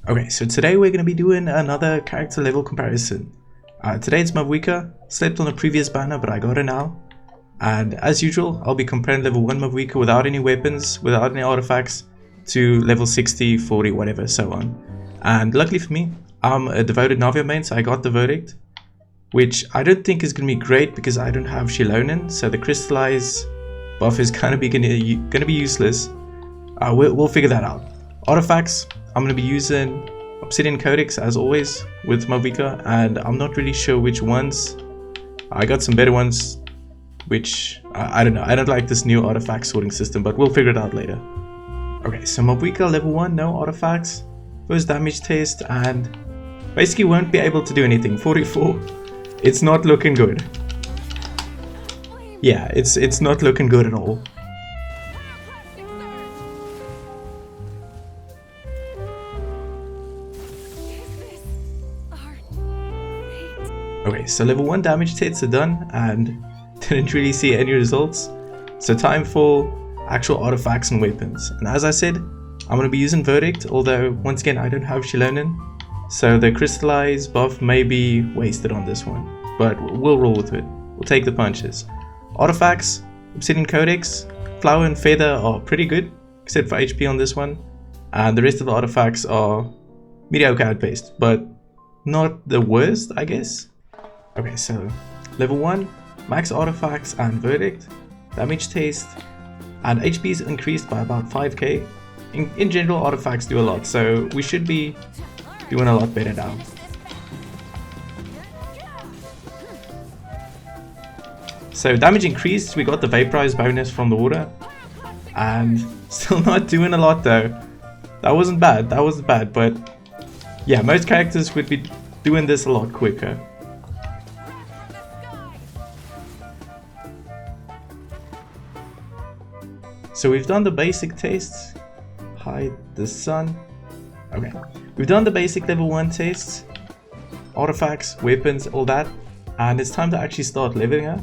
Okay, so today we're going to be doing another character level comparison. Today it's Mavuika. Slept on a previous banner, but I got her now. And as usual, I'll be comparing level 1 Mavuika without any weapons, without any artifacts, to level 60, 40, whatever, so on. And luckily for me, I'm a devoted Navia main, so I got the verdict, which I don't think is going to be great because I don't have Shilonin, so the crystallize buff is kind of going to be useless. We'll figure that out. Artifacts, I'm going to be using Obsidian Codex as always with Mavuika, and I'm not really sure which ones. I got some better ones, which I don't know. I don't like this new artifact sorting system, but we'll figure it out later. Okay, so Mavuika level 1, no artifacts, first damage test, and basically won't be able to do anything. 44, it's not looking good. Yeah, it's not looking good at all. Okay, so level 1 damage tests are done and didn't really see any results. So time for actual artifacts and weapons. And as I said, I'm going to be using Verdict, although once again I don't have Shilonin. So the crystallize buff may be wasted on this one, but we'll roll with it. We'll take the punches. Artifacts, Obsidian Codex, Flower and Feather are pretty good, except for HP on this one. And the rest of the artifacts are mediocre at best, but not the worst, I guess. Okay, so level 1, max artifacts and verdict, damage taste, and HP is increased by about 5k. In general, artifacts do a lot, so we should be doing a lot better now. So damage increased, we got the vaporize bonus from the water, and still not doing a lot though. That wasn't bad, but yeah, most characters would be doing this a lot quicker. So we've done the basic tests. Hide the sun. Okay, we've done the basic level 1 tests, artifacts, weapons, all that, and it's time to actually start leveling up.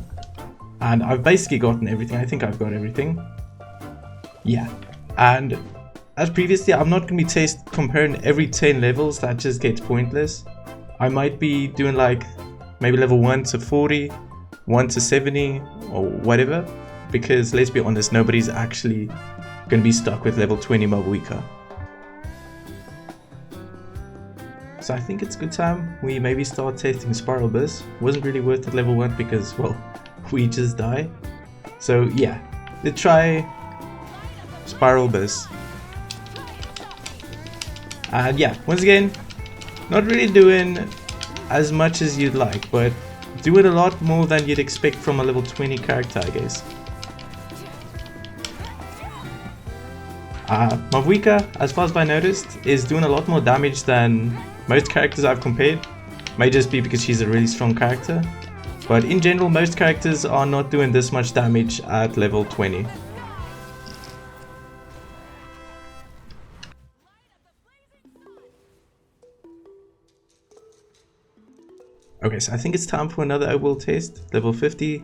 And I've basically gotten everything. I think I've got everything. Yeah, and as previously, I'm not going to be comparing every 10 levels. That just gets pointless. I might be doing like maybe level 1 to 40, 1 to 70, or whatever. Because let's be honest, nobody's actually going to be stuck with level 20 Mavuika. So I think it's a good time we maybe start testing Spiral Abyss. Wasn't really worth it level 1 because, well, we just die. So yeah, let's try Spiral Abyss. And yeah, once again, not really doing as much as you'd like, but doing a lot more than you'd expect from a level 20 character, I guess. Mavuika, as far as I noticed, is doing a lot more damage than most characters I've compared. May just be because she's a really strong character, but in general most characters are not doing this much damage at level 20. Okay, so I think it's time for another overworld test, level 50,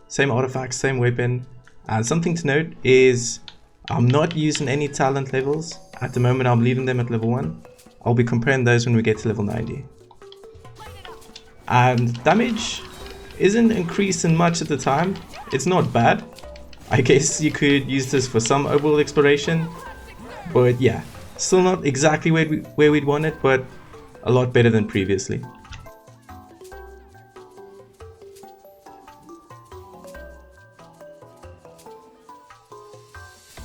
same artifacts, same weapon, and something to note is I'm not using any talent levels. At the moment I'm leaving them at level 1. I'll be comparing those when we get to level 90. And damage isn't increasing much at the time. It's not bad. I guess you could use this for some overworld exploration. But yeah, still not exactly where we'd want it, but a lot better than previously.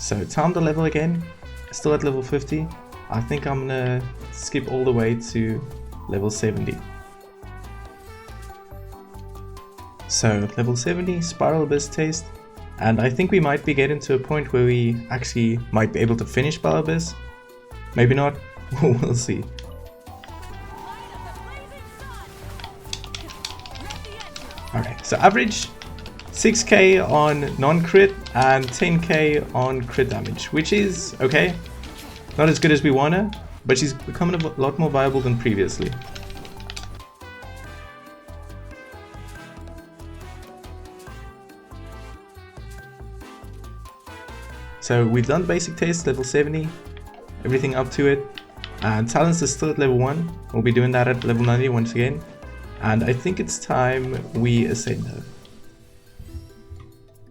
So time to level again, still at level 50. I think I'm gonna skip all the way to level 70. So level 70, Spiral Abyss taste, and I think we might be getting to a point where we actually might be able to finish Spiral Abyss. Maybe not, we'll see. Okay, so average 6k on non-crit and 10k on crit damage, which is okay. Not as good as we wanna, but she's becoming a lot more viable than previously. So we've done the basic test, level 70, everything up to it. And talents is still at level 1. We'll be doing that at level 90 once again. And I think it's time we ascend her.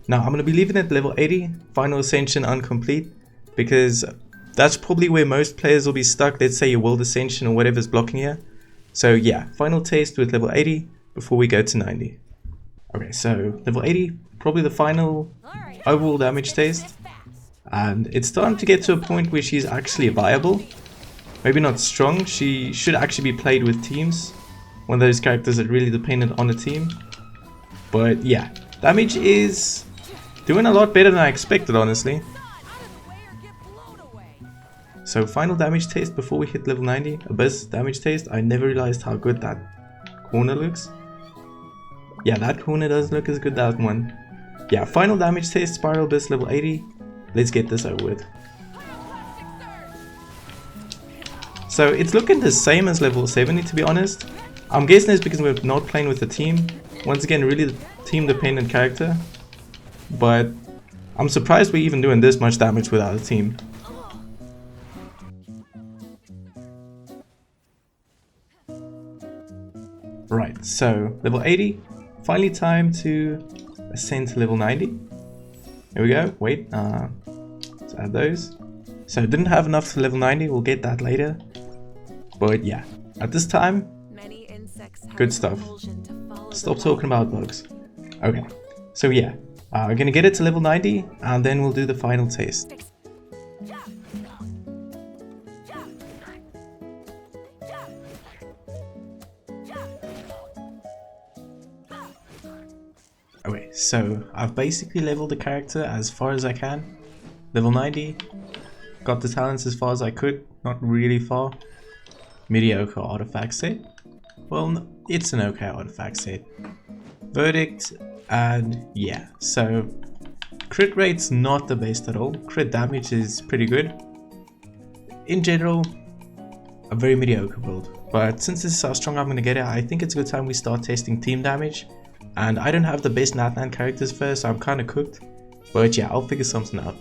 Now I'm going to be leaving it at level 80, final ascension incomplete, because that's probably where most players will be stuck. Let's say your world ascension or whatever's blocking here. So yeah, final taste with level 80 before we go to 90. Okay, so level 80, probably the final overall damage taste. And it's starting to get to a point where she's actually viable. Maybe not strong, she should actually be played with teams. One of those characters that really dependent on a team. But yeah, damage is doing a lot better than I expected, honestly. So final damage taste before we hit level 90. Abyss damage taste. I never realized how good that corner looks. Yeah, that corner does look as good as that one. Yeah, final damage taste, Spiral Abyss level 80. Let's get this over with. So it's looking the same as level 70, to be honest. I'm guessing it's because we're not playing with the team. Once again, really team dependent character. But I'm surprised we're even doing this much damage without a team. Right, so level 80. Finally time to ascend to level 90. Here we go. Wait, let's add those. So didn't have enough to level 90. We'll get that later. But yeah, at this time, good stuff. Stop talking about bugs. Okay, so yeah, we're gonna get it to level 90 and then we'll do the final taste. Okay, so I've basically leveled the character as far as I can. Level 90, got the talents as far as I could, not really far. Mediocre artifact set. Well, no, it's an okay artifact set. Verdict, and yeah, so crit rate's not the best at all. Crit damage is pretty good. In general, a very mediocre build. But since this is how strong I'm going to get it, I think it's a good time we start testing team damage. And I don't have the best Natlan characters first, so I'm kind of cooked. But yeah, I'll figure something out.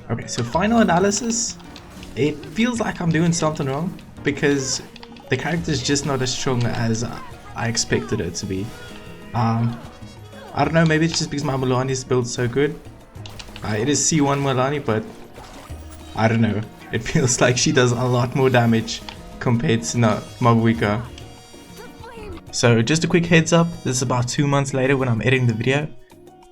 Okay, so final analysis. It feels like I'm doing something wrong because the character is just not as strong as I expected it to be. I don't know, maybe it's just because my Mulani's build so good. It is C1 Mulani, but I don't know. It feels like she does a lot more damage compared to Mavuika. So just a quick heads up, this is about 2 months later when I'm editing the video.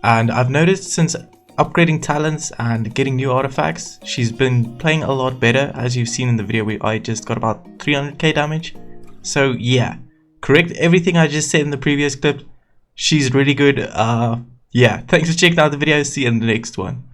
And I've noticed since upgrading talents and getting new artifacts, she's been playing a lot better, as you've seen in the video where I just got about 300k damage. So yeah, correct everything I just said in the previous clip. She's really good. Yeah, thanks for checking out the video. See you in the next one.